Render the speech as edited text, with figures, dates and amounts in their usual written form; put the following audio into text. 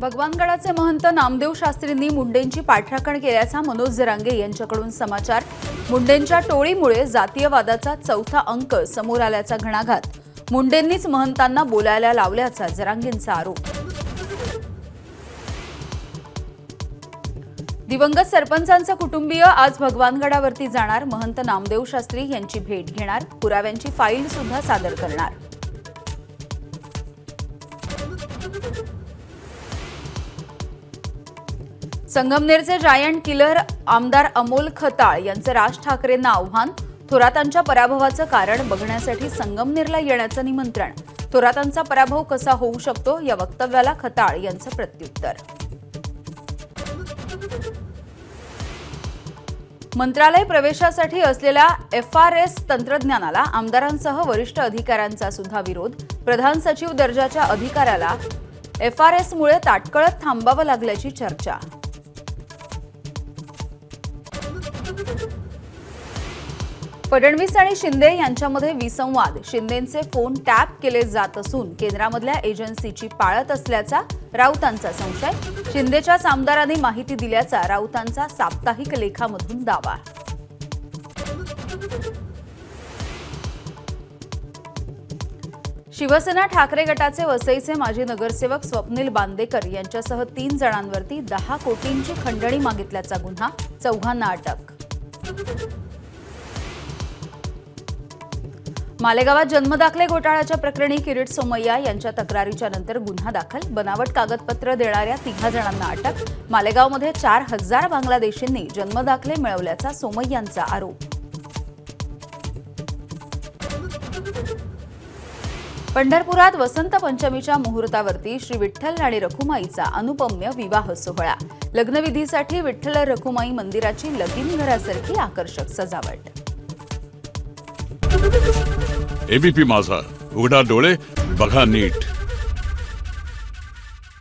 भगवानगडाचे महंत नामदेव शास्त्रींनी मुंडेंची पाठराखण केल्याचा मनोज जरांगे यांच्याकडून समाचार। मुंडेंच्या टोळीमुळे जातीयवादाचा चौथा अंक समोर आल्याचा घणाघात। मुंडेंनीच महंतांना बोलायला लावल्याचा जरांगेंचा आरोप। दिवंगत सरपंचांचे कुटुंबीय आज भगवानगडावरती जाणार। महंत नामदेव शास्त्री यांची भेट घेणार, पुराव्यांची फाईल सुद्धा सादर करणार। संगमनेरचे जायंट किलर आमदार अमोल खताळ यांचे राज ठाकरेंना आव्हान। थोरातांच्या पराभवाचं कारण बघण्यासाठी संगमनेरला येण्याचं निमंत्रण। थोरातांचा पराभव कसा होऊ शकतो या वक्तव्याला खताळ यांचं प्रत्युत्तर। मंत्रालय प्रवेशासाठी असलेल्या FRS तंत्रज्ञानाला आमदारांसह वरिष्ठ अधिकाऱ्यांचा सुद्धा विरोध। प्रधान सचिव दर्जाच्या अधिकाऱ्याला FRS मुळे ताटकळत थांबावं लागल्याची चर्चा। फडणवीस आणि शिंदे यांच्यामध्ये विसंवाद। शिंदेंचे फोन टॅप केले जात असून केंद्रामधल्या एजन्सीची पाळत असल्याचा राऊतांचा संशय। शिंदेच्याच आमदारांनी माहिती दिल्याचा राऊतांचा साप्ताहिक लेखामधून दावा। शिवसेना ठाकरे गटाचे वसईचे माजी नगरसेवक स्वप्नील बांदेकर यांच्यासह 3 जणांवरती 10 कोटींची खंडणी मागितल्याचा गुन्हा। 4 अटक। मालेगावात जन्मदाखले घोटाळ्याच्या प्रकरणी किरीट सोमय्या यांच्या तक्रारीच्या नंतर गुन्हा दाखल। बनावट कागदपत्र देणाऱ्या 3 जणांना अटक। मालेगावमध्ये 4000 बांगलादेशींनी जन्मदाखले मिळवल्याचा सोमय्यांचा आरोप। पंढरपुरात वसंत पंचमीच्या मुहूर्तावरती श्री विठ्ठल आणि रखुमाईचा अनुपम्य विवाह सोहळा। लग्नविधीसाठी विठ्ठल रखुमाई मंदिराची लगीन घरासारखी आकर्षक सजावट। एबीपी माझा, उघडा डोळे बघा नीट।